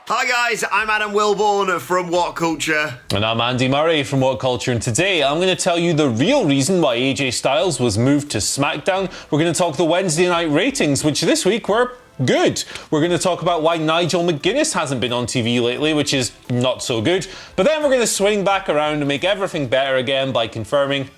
Hi guys, I'm Adam Wilborn from WhatCulture. And I'm Andy Murray from WhatCulture, and today I'm going to tell you the real reason why AJ Styles was moved to SmackDown. We're going to talk the Wednesday night ratings, which this week were good. We're going to talk about why Nigel McGuinness hasn't been on TV lately, which is not so good. But then we're going to swing back around and make everything better again by confirming,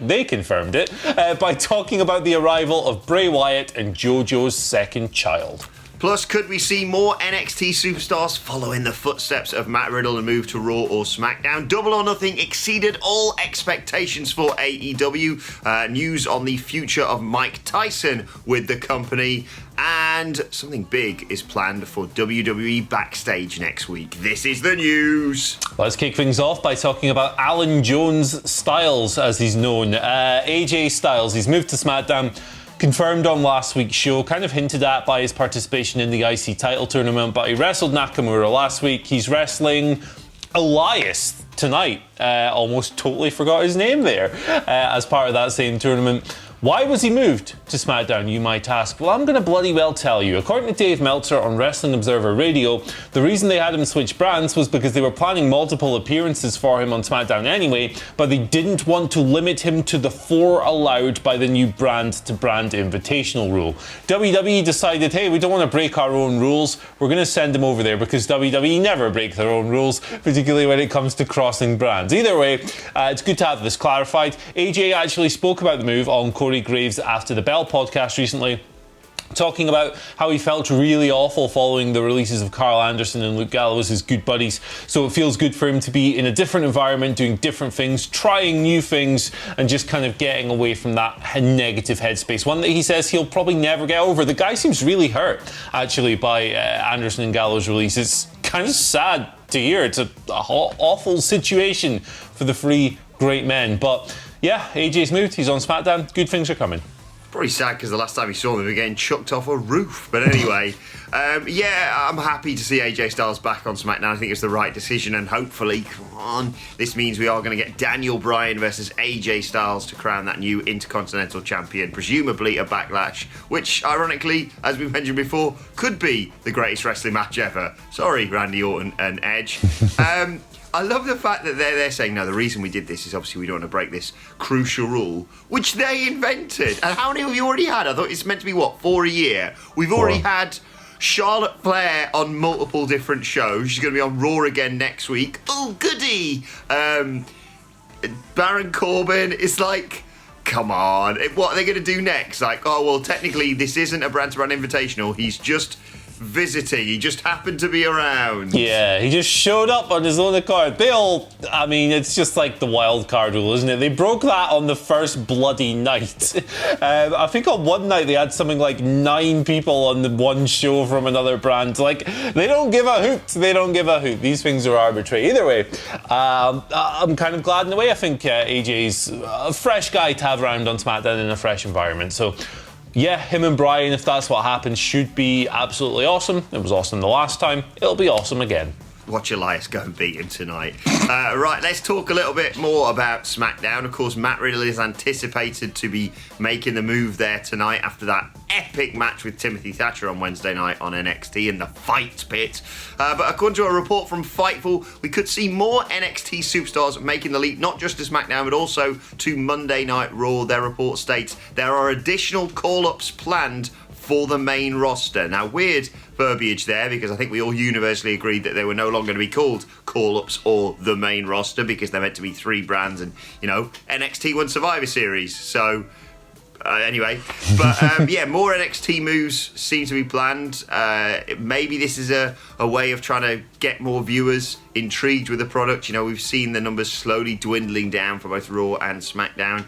they confirmed it, by talking about the arrival of Bray Wyatt and JoJo's second child. Plus, could we see more NXT superstars follow in the footsteps of Matt Riddle and move to Raw or SmackDown? Double or Nothing exceeded all expectations for AEW. News on the future of Mike Tyson with the company. And something big is planned for WWE Backstage next week. This is the news. Let's kick things off by talking about Alan Jones Styles, as he's known. AJ Styles, he's moved to SmackDown. Confirmed on last week's show, kind of hinted at by his participation in the IC title tournament, but he wrestled Nakamura last week. He's wrestling Elias tonight. Almost totally forgot his name there as part of that same tournament. Why was he moved to SmackDown, you might ask? Well, I'm going to bloody well tell you. According to Dave Meltzer on Wrestling Observer Radio, the reason they had him switch brands was because they were planning multiple appearances for him on SmackDown anyway, but they didn't want to limit him to the 4 allowed by the new brand-to-brand invitational rule. WWE decided, hey, we don't want to break our own rules. We're going to send him over there because WWE never break their own rules, particularly when it comes to crossing brands. Either way, it's good to have this clarified. AJ actually spoke about the move on Corey Graves' After the Bell podcast recently, talking about how he felt really awful following the releases of Carl Anderson and Luke Gallows, his good buddies. So it feels good for him to be in a different environment, doing different things, trying new things, and just kind of getting away from that negative headspace. One that he says he'll probably never get over. The guy seems really hurt, actually, by Anderson and Gallows' release. It's kind of sad to hear. It's an awful situation for the 3 great men. But yeah, AJ's moved. He's on SmackDown. Good things are coming. Probably sad because the last time we saw them, we were getting chucked off a roof. But anyway, yeah, I'm happy to see AJ Styles back on SmackDown. I think it's the right decision, and hopefully, come on, this means we are going to get Daniel Bryan versus AJ Styles to crown that new Intercontinental Champion, presumably a Backlash, which, ironically, as we mentioned before, could be the greatest wrestling match ever. Sorry, Randy Orton and Edge. I love the fact that they're saying, no, the reason we did this is obviously we don't want to break this crucial rule, which they invented. And how many have you already had? I thought it's meant to be, 4 a year? We've already had Charlotte Flair on multiple different shows. She's going to be on Raw again next week. Oh, goody! Baron Corbin, it's like, come on. What are they going to do next? Like, oh, well, technically this isn't a brand-to-brand invitational. He's just visiting. He just happened to be around. Yeah, he just showed up on his own accord. It's just like the wild card rule, isn't it? They broke that on the first bloody night. I think on one night they had something like 9 people on the one show from another brand. Like, they don't give a hoot. They don't give a hoot. These things are arbitrary. Either way, I'm kind of glad in a way. I think AJ's a fresh guy to have around on SmackDown in a fresh environment. So yeah, him and Bryan, if that's what happens, should be absolutely awesome. It was awesome the last time. It'll be awesome again. Watch Elias go and beat him tonight. Right, let's talk a little bit more about SmackDown. Of course, Matt Riddle is anticipated to be making the move there tonight after that epic match with Timothy Thatcher on Wednesday night on NXT in the Fight Pit. But according to a report from Fightful, we could see more NXT superstars making the leap, not just to SmackDown, but also to Monday Night Raw. Their report states there are additional call-ups planned for the main roster. Now, weird verbiage there, because I think we all universally agreed that they were no longer going to be called call-ups or the main roster, because they're meant to be 3 brands and, NXT won Survivor Series. So, anyway. But, yeah, more NXT moves seem to be planned. Maybe this is a way of trying to get more viewers intrigued with the product. We've seen the numbers slowly dwindling down for both Raw and SmackDown.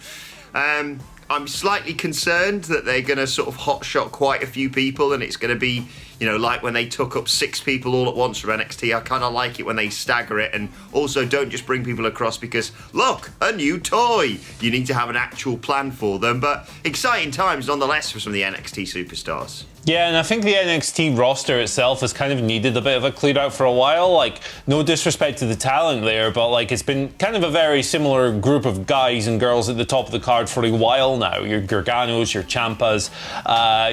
I'm slightly concerned that they're going to sort of hotshot quite a few people, and it's going to be, like when they took up 6 people all at once from NXT. I kind of like it when they stagger it, and also don't just bring people across because, look, a new toy. You need to have an actual plan for them, but exciting times nonetheless for some of the NXT superstars. Yeah, and I think the NXT roster itself has kind of needed a bit of a clear out for a while. Like, no disrespect to the talent there, but like it's been kind of a very similar group of guys and girls at the top of the card for a while now. Your Garganos, your Ciampas,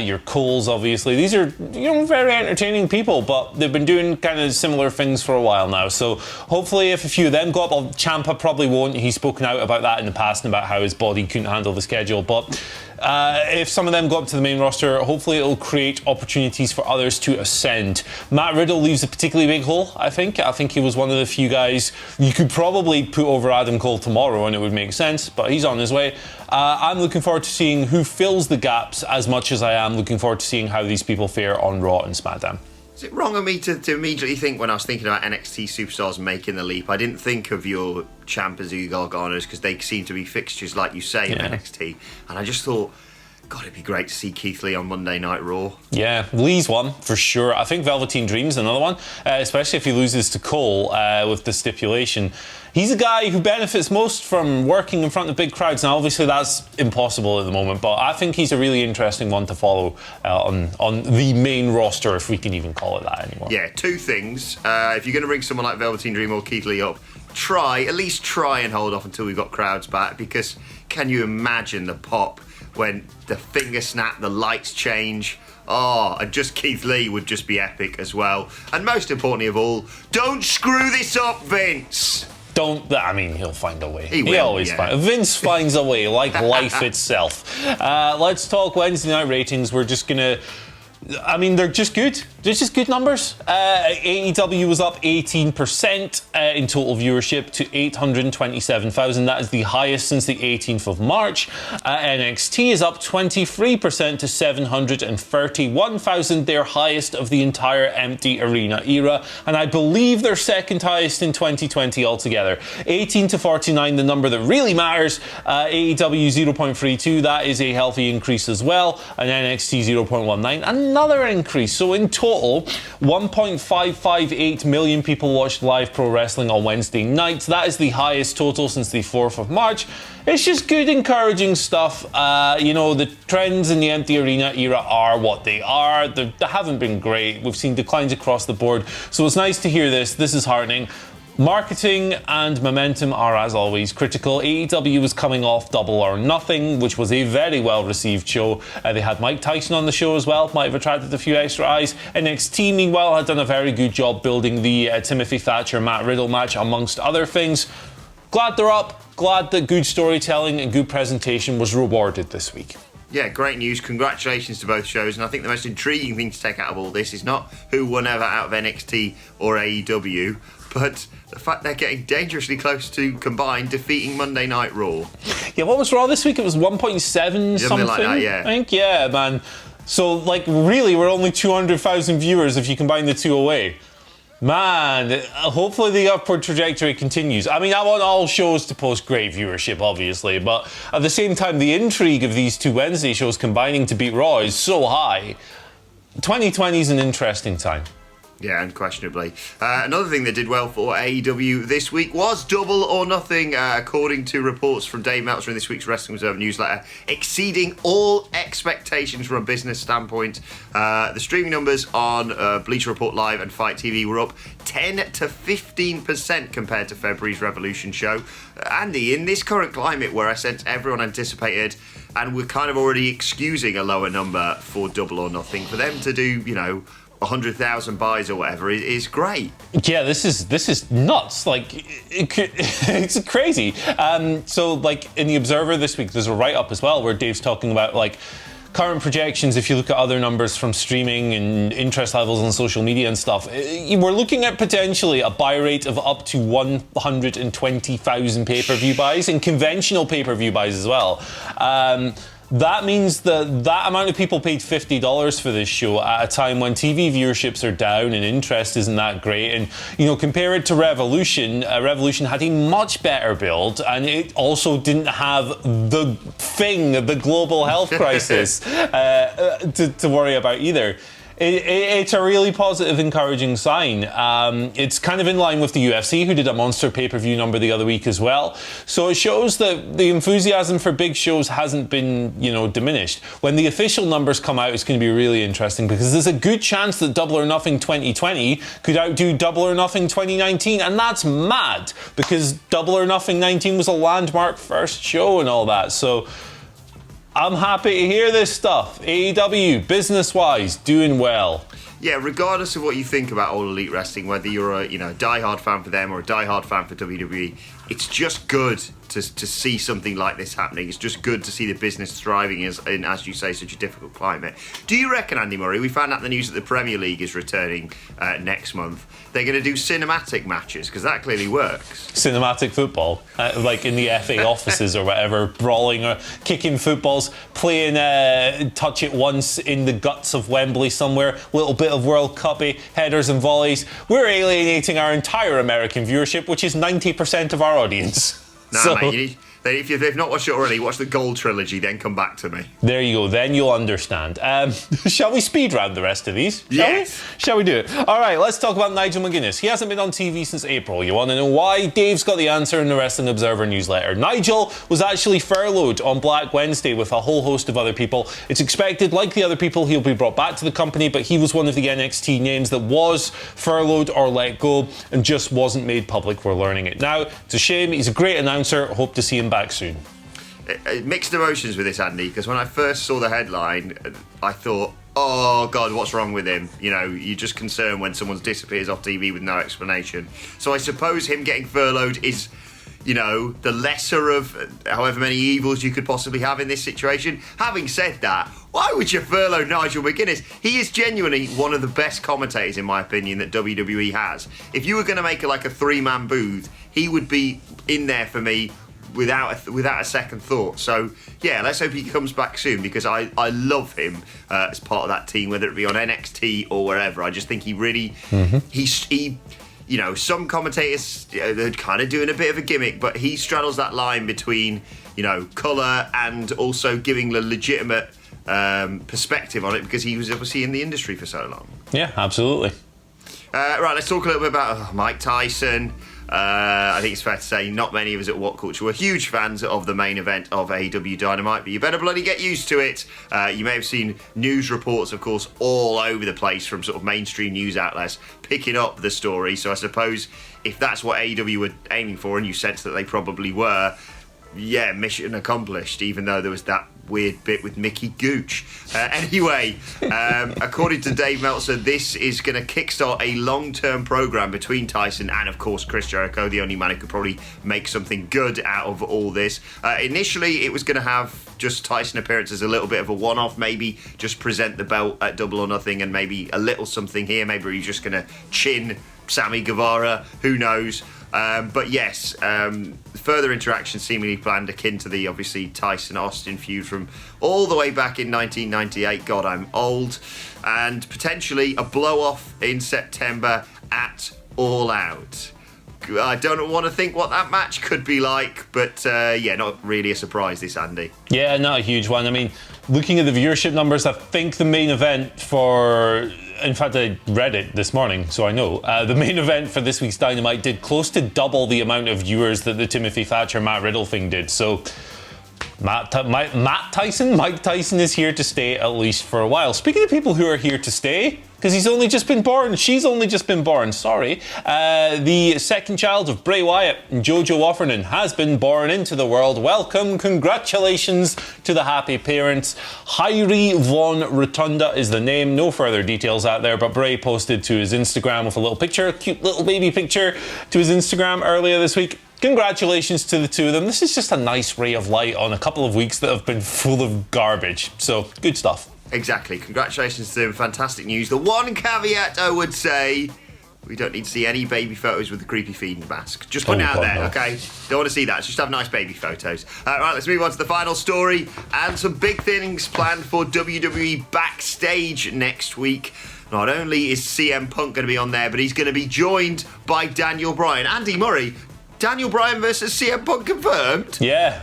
your Coles, obviously. These are, very entertaining people, but they've been doing kind of similar things for a while now. So hopefully if a few of them go up, Ciampa probably won't. He's spoken out about that in the past and about how his body couldn't handle the schedule, but if some of them go up to the main roster, hopefully it'll create opportunities for others to ascend. Matt Riddle leaves a particularly big hole, I think. I think he was one of the few guys you could probably put over Adam Cole tomorrow and it would make sense, but he's on his way. I'm looking forward to seeing who fills the gaps as much as I am looking forward to seeing how these people fare on Raw and SmackDown. Is it wrong of me to immediately think, when I was thinking about NXT superstars making the leap, I didn't think of your Ciampas, your Garganos, because they seem to be fixtures, like you say, in NXT. And I just thought, God, it'd be great to see Keith Lee on Monday Night Raw. Yeah, Lee's one, for sure. I think Velveteen Dream's another one, especially if he loses to Cole with the stipulation. He's a guy who benefits most from working in front of big crowds. Now, obviously, that's impossible at the moment, but I think he's a really interesting one to follow on the main roster, if we can even call it that anymore. Yeah, two things. If you're going to bring someone like Velveteen Dream or Keith Lee up, at least try and hold off until we've got crowds back, because can you imagine the pop when the finger snap, the lights change? Oh, and just Keith Lee would just be epic as well. And most importantly of all, don't screw this up, Vince. He'll find a way. He always finds. Vince finds a way, like life itself. Let's talk Wednesday night ratings. We're just gonna. They're just good. They're just good numbers. AEW was up 18% in total viewership to 827,000. That is the highest since the 18th of March. NXT is up 23% to 731,000, their highest of the entire empty arena era. And I believe their second highest in 2020 altogether. 18 to 49, the number that really matters. AEW 0.32, that is a healthy increase as well. And NXT 0.19, another increase. So in total, 1.558 million people watched live pro wrestling on Wednesday nights. That is the highest total since the 4th of March. It's just good, encouraging stuff. The trends in the empty arena era are what they are. They haven't been great. We've seen declines across the board. So it's nice to hear this. This is heartening. Marketing and momentum are, as always, critical. AEW was coming off Double or Nothing, which was a very well-received show. They had Mike Tyson on the show as well, might have attracted a few extra eyes. NXT, meanwhile, had done a very good job building the Timothy Thatcher-Matt Riddle match, amongst other things. Glad they're up. Glad that good storytelling and good presentation was rewarded this week. Yeah, great news. Congratulations to both shows. And I think the most intriguing thing to take out of all this is not who won ever out of NXT or AEW, but the fact they're getting dangerously close to combined defeating Monday Night Raw. Yeah, what was Raw this week? It was 1.7 something. Like that, yeah. I think, yeah, man. So, really, we're only 200,000 viewers if you combine the two away. Man, hopefully the upward trajectory continues. I want all shows to post great viewership, obviously, but at the same time, the intrigue of these two Wednesday shows combining to beat Raw is so high. 2020 is an interesting time. Yeah, unquestionably. Another thing that did well for AEW this week was Double or Nothing, according to reports from Dave Meltzer in this week's Wrestling Observer newsletter, exceeding all expectations from a business standpoint. The streaming numbers on Bleacher Report Live and Fight TV were up 10 to 15% compared to February's Revolution show. Andy, in this current climate where I sense everyone anticipated, and we're kind of already excusing a lower number for Double or Nothing, for them to do, 100,000 buys or whatever is great. Yeah, this is nuts. It's crazy. So in the Observer this week, there's a write-up as well where Dave's talking about current projections. If you look at other numbers from streaming and interest levels on social media and stuff, we're looking at potentially a buy rate of up to 120,000 pay-per-view buys, and conventional pay-per-view buys as well. That means that amount of people paid $50 for this show at a time when TV viewerships are down and interest isn't that great. And, compare it to Revolution. Revolution had a much better build, and it also didn't have the global health crisis to worry about either. It's a really positive, encouraging sign. It's kind of in line with the UFC, who did a monster pay-per-view number the other week as well. So it shows that the enthusiasm for big shows hasn't been, diminished. When the official numbers come out, it's going to be really interesting because there's a good chance that Double or Nothing 2020 could outdo Double or Nothing 2019, and that's mad because Double or Nothing 19 was a landmark first show and all that. So I'm happy to hear this stuff. AEW, business-wise, doing well. Yeah, regardless of what you think about All Elite Wrestling, whether you're a diehard fan for them or a diehard fan for WWE, it's just good to see something like this happening. It's just good to see the business thriving in, as you say, such a difficult climate. Do you reckon, Andy Murray, we found out the news that the Premier League is returning next month, they're going to do cinematic matches? Because that clearly works. Cinematic football, like in the FA offices or whatever, brawling or kicking footballs, playing touch it once in the guts of Wembley somewhere, little bit of World Cup-y headers and volleys. We're alienating our entire American viewership, which is 90% of our audience. Nah, mate, if they've not watched it already, watch the Gold trilogy, then come back to me. There you go, then you'll understand. Shall we speed round the rest of these? Shall we do it? All right, let's talk about Nigel McGuinness. He hasn't been on TV since April. You want to know why? Dave's got the answer in the Wrestling Observer newsletter. Nigel was actually furloughed on Black Wednesday with a whole host of other people. It's expected, like the other people, he'll be brought back to the company, but he was one of the NXT names that was furloughed or let go and just wasn't made public. We're learning it now. It's a shame. He's a great announcer. Hope to see him back soon. Mixed emotions with this, Andy, because when I first saw the headline, I thought, oh God, what's wrong with him? You're just concerned when someone disappears off TV with no explanation. So I suppose him getting furloughed is, the lesser of however many evils you could possibly have in this situation. Having said that, why would you furlough Nigel McGuinness? He is genuinely one of the best commentators, in my opinion, that WWE has. If you were going to make a three-man booth, he would be in there for me without a second thought. So yeah, let's hope he comes back soon, because I love him as part of that team, whether it be on NXT or wherever. I just think he really some commentators they're kind of doing a bit of a gimmick, but he straddles that line between colour and also giving the legitimate perspective on it, because he was obviously in the industry for so long. Yeah, absolutely. Right, let's talk a little bit about Mike Tyson. I think it's fair to say not many of us at WhatCulture were huge fans of the main event of AEW Dynamite, but you better bloody get used to it. You may have seen news reports, of course, all over the place from sort of mainstream news outlets picking up the story. So I suppose if that's what AEW were aiming for, and you sense that they probably were, yeah, mission accomplished, even though there was that weird bit with Mickey Gooch. Anyway, according to Dave Meltzer, this is going to kickstart a long-term program between Tyson and, of course, Chris Jericho, the only man who could probably make something good out of all this. Initially, it was going to have just Tyson appearances, a little bit of a one-off, maybe just present the belt at Double or Nothing and maybe a little something here. Maybe he's just going to chin Sammy Guevara, who knows. But yes, further interaction seemingly planned, akin to the obviously Tyson-Austin feud from all the way back in 1998. God, I'm old. And potentially a blow-off in September at All Out. I don't want to think what that match could be like, but yeah, not really a surprise this, Andy. Yeah, not a huge one. I mean, looking at the viewership numbers, I think the main event for... In fact, I read it this morning, so I know. The main event for this week's Dynamite did close to double the amount of viewers that the Timothy Thatcher, Matt Riddle thing did. So Mike Tyson is here to stay at least for a while. Speaking of people who are here to stay, because she's only just been born, the second child of Bray Wyatt and JoJo Offerman has been born into the world. Welcome, congratulations to the happy parents. Hyrie Von Rotunda is the name. No further details out there, but Bray posted to his Instagram with a little picture, a cute little baby picture to his Instagram earlier this week. Congratulations to the two of them. This is just a nice ray of light on a couple of weeks that have been full of garbage. So, good stuff. Exactly. Congratulations to them. Fantastic news. The one caveat I would say, we don't need to see any baby photos with the creepy feeding mask. Just put it out there, okay? Don't want to see that. Just have nice baby photos. Right, let's move on to the final story. And some big things planned for WWE Backstage next week. Not only is CM Punk going to be on there, but he's going to be joined by Daniel Bryan. Andy Murray, Daniel Bryan versus CM Punk confirmed? Yeah.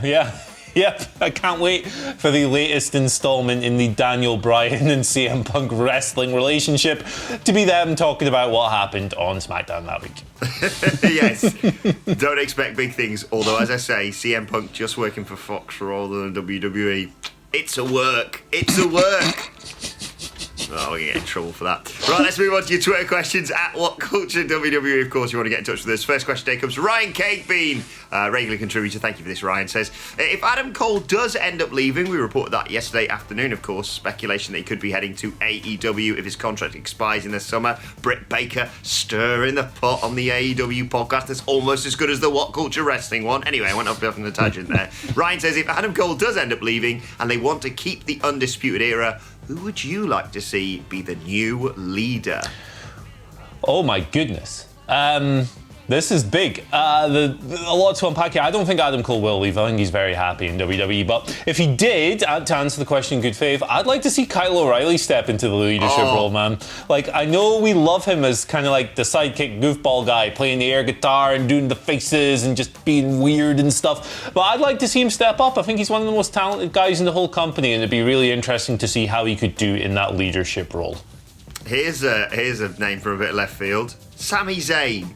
Yep, I can't wait for the latest installment in the Daniel Bryan and CM Punk wrestling relationship to be them talking about what happened on SmackDown that week. Yes, don't expect big things. Although, as I say, CM Punk just working for Fox rather than WWE. It's a work. Oh, we get in trouble for that. Right, let's move on to your Twitter questions at WhatCulture WWE. Of course, you want to get in touch with us. First question today comes from Ryan Cakebean, regular contributor. Thank you for this, Ryan. Says, if Adam Cole does end up leaving, we reported that yesterday afternoon, of course, speculation that he could be heading to AEW if his contract expires in the summer. Britt Baker stirring the pot on the AEW podcast. That's almost as good as the What Culture Wrestling one. Anyway, I went off on a tangent there. Ryan says, if Adam Cole does end up leaving and they want to keep the Undisputed Era, who would you like to see be the new leader? Oh my goodness. This is big. A lot to unpack here. I don't think Adam Cole will leave. I think he's very happy in WWE. But if he did, to answer the question in good faith, I'd like to see Kyle O'Reilly step into the leadership role, man. Like, I know we love him as kind of like the sidekick goofball guy, playing the air guitar and doing the faces and just being weird and stuff. But I'd like to see him step up. I think he's one of the most talented guys in the whole company, and it'd be really interesting to see how he could do in that leadership role. Here's a name from a bit of left field. Sami Zayn.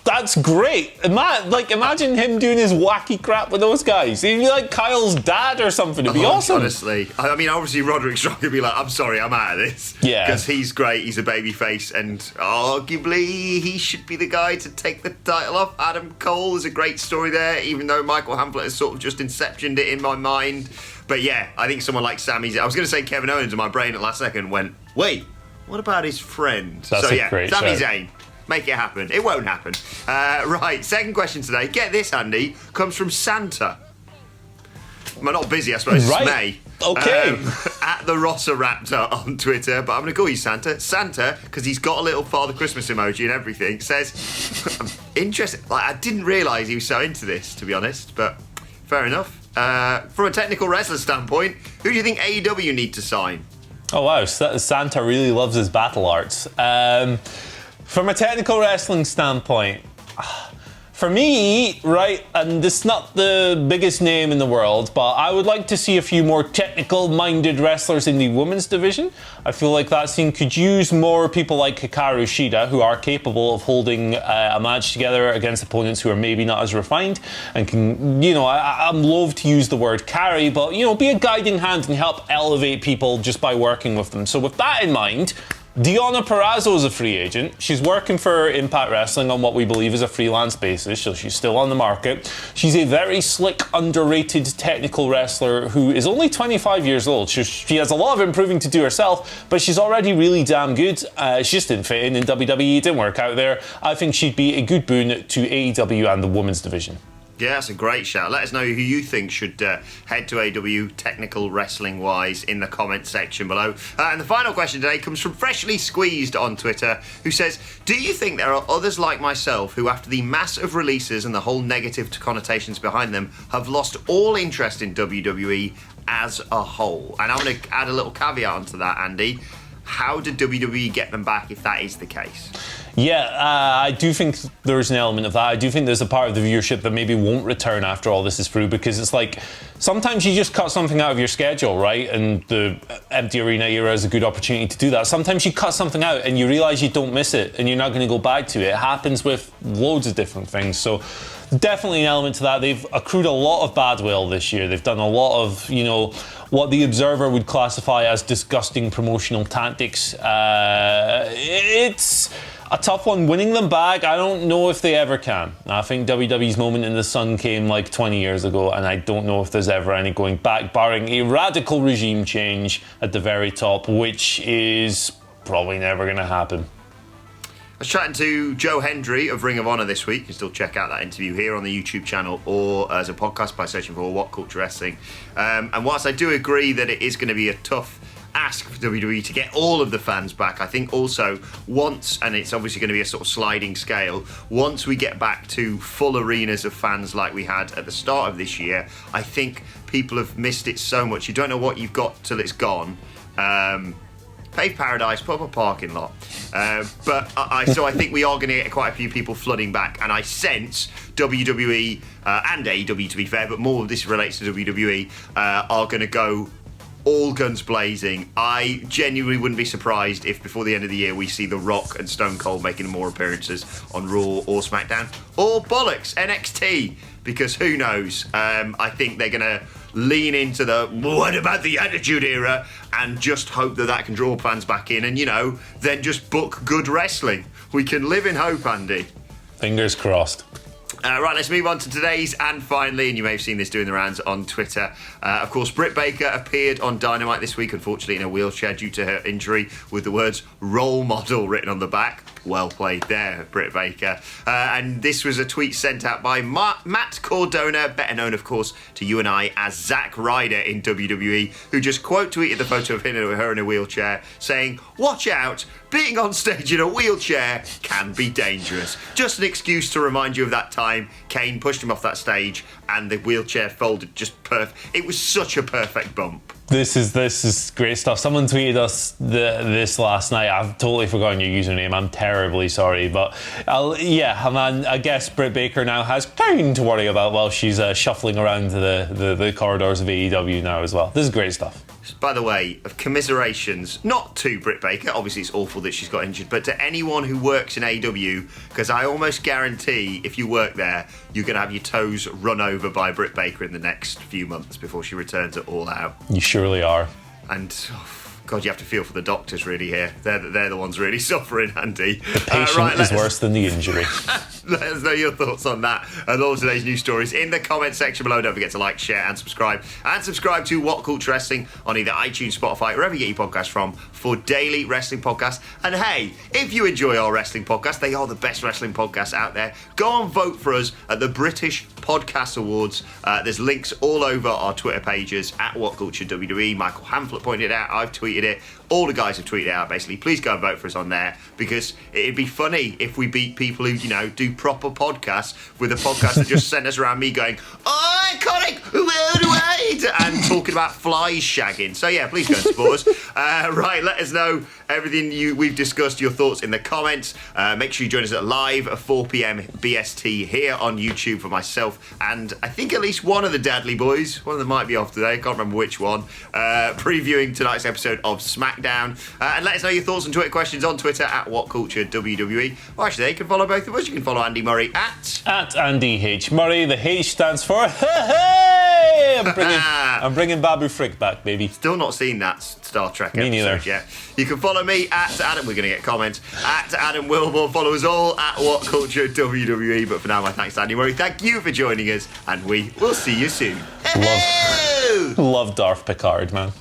That's great. Imagine him doing his wacky crap with those guys. He'd be like Kyle's dad or something. It'd be awesome. Honestly. I mean, obviously, Roderick Strong would be like, I'm sorry, I'm out of this. Yeah. Because he's great, he's a babyface, and arguably he should be the guy to take the title off. Adam Cole is a great story there, even though Michael Hamlet has sort of just inceptioned it in my mind. But yeah, I think someone like Sami Zayn. I was going to say Kevin Owens, and my brain at last second went, wait, what about his friend? That's a great Sami show. Zayn. Make it happen. It won't happen. Right, second question today. Get this, Andy. Comes from Santa. Well, not busy, I suppose. Right. It's May. Okay. At the Rosseraptor on Twitter, but I'm going to call you Santa. Santa, because he's got a little Father Christmas emoji and everything, says, interesting. Like, I didn't realise he was so into this, to be honest, but fair enough. From a technical wrestler standpoint, who do you think AEW need to sign? Oh, wow. Santa really loves his battle arts. From a technical wrestling standpoint, for me, right, and this is not the biggest name in the world, but I would like to see a few more technical-minded wrestlers in the women's division. I feel like that scene could use more people like Hikaru Shida, who are capable of holding a match together against opponents who are maybe not as refined and can, I'm loath to use the word carry, but, be a guiding hand and help elevate people just by working with them. So with that in mind, Deonna Purrazzo is a free agent. She's working for Impact Wrestling on what we believe is a freelance basis, so she's still on the market. She's a very slick, underrated technical wrestler who is only 25 years old. She has a lot of improving to do herself, but she's already really damn good. She just didn't fit in WWE, didn't work out there. I think she'd be a good boon to AEW and the women's division. Yeah, that's a great shout. Let us know who you think should head to AEW technical wrestling wise in the comment section below. And the final question today comes from Freshly Squeezed on Twitter, who says, do you think there are others like myself who, after the mass of releases and the whole negative connotations behind them, have lost all interest in WWE as a whole? And I'm going to add a little caveat onto that, Andy. How did WWE get them back if that is the case? Yeah, I do think there's an element of that. I do think there's a part of the viewership that maybe won't return after all this is through, because it's like sometimes you just cut something out of your schedule, right? And the empty arena era is a good opportunity to do that. Sometimes you cut something out and you realise you don't miss it and you're not going to go back to it. It happens with loads of different things. So definitely an element to that. They've accrued a lot of bad will this year. They've done a lot of, what the Observer would classify as disgusting promotional tactics. It's a tough one. Winning them back, I don't know if they ever can. I think WWE's moment in the sun came like 20 years ago, and I don't know if there's ever any going back, barring a radical regime change at the very top, which is probably never going to happen. I was chatting to Joe Hendry of Ring of Honor this week. You can still check out that interview here on the YouTube channel or as a podcast by searching for What Culture Wrestling. And whilst I do agree that it is going to be a tough ask for WWE to get all of the fans back, I think also once, and it's obviously going to be a sort of sliding scale, once we get back to full arenas of fans like we had at the start of this year, I think people have missed it so much. You don't know what you've got till it's gone. pave paradise, put up a parking lot. But I think we are going to get quite a few people flooding back, and I sense WWE and AEW, to be fair, but more of this relates to WWE, are going to go all guns blazing. I genuinely wouldn't be surprised if before the end of the year we see The Rock and Stone Cold making more appearances on Raw or SmackDown, or bollocks, NXT, because who knows. I think they're going to lean into the what about the Attitude Era and just hope that can draw fans back in, and then just book good wrestling. We can live in hope, Andy. Fingers crossed. Right, let's move on to today's, and finally, and you may have seen this doing the rounds on Twitter. Of course, Britt Baker appeared on Dynamite this week, unfortunately in a wheelchair due to her injury, with the words "role model" written on the back. Well played there, Britt Baker. And this was a tweet sent out by Matt Cordona, better known, of course, to you and I as Zack Ryder in WWE, who just quote tweeted the photo of her in a wheelchair, saying, "Watch out, being on stage in a wheelchair can be dangerous." Just an excuse to remind you of that time Kane pushed him off that stage and the wheelchair folded just perfect. It was such a perfect bump. This is great stuff. Someone tweeted us this last night. I've totally forgotten your username. I'm terribly sorry, but I guess Britt Baker now has Kane to worry about while she's shuffling around the corridors of AEW now as well. This is great stuff. By the way, of commiserations, not to Britt Baker, obviously it's awful that she's got injured, but to anyone who works in AEW, because I almost guarantee if you work there, you're going to have your toes run over by Britt Baker in the next few months before she returns it all out. You surely are. And, God, you have to feel for the doctors really here. They're the ones really suffering, Andy. The patient is worse than the injury. Let us know your thoughts on that and all today's news stories in the comment section below. Don't forget to like, share and subscribe. And subscribe to What Culture Wrestling on either iTunes, Spotify, wherever you get your podcasts from, for daily wrestling podcasts. And hey, if you enjoy our wrestling podcasts, they are the best wrestling podcasts out there. Go and vote for us at the British Podcast Awards. There's links all over our Twitter pages at WhatCulture WWE. Michael Hamflett pointed it out. I've tweeted it. All the guys have tweeted it out, basically. Please go and vote for us on there, because it'd be funny if we beat people who, do proper podcasts with a podcast that just sent us around me going, "Oh, iconic, worldwide," and talking about flies shagging. So yeah, please go and support us. Right, let us know everything we've discussed, your thoughts in the comments. Make sure you join us at live at 4 p.m. BST here on YouTube for myself and I think at least one of the Dudley boys. One of them might be off today, I can't remember which one. Previewing tonight's episode of SmackDown. And let us know your thoughts and Twitter questions on Twitter at WhatCultureWWE. Well, actually, you can follow both of us. You can follow Andy Murray at Andy H. Murray. The H stands for hey! I'm bringing Babu Frick back, baby. Still not seen that Star Trek Me neither. episode yet. You can follow me at Adam. We're going to get comments at Adam Wilmore. Follow us all at WhatCultureWWE. But for now, my thanks to Andy Murray. Thank you for joining us, and we will see you soon. Love Darth Picard, man.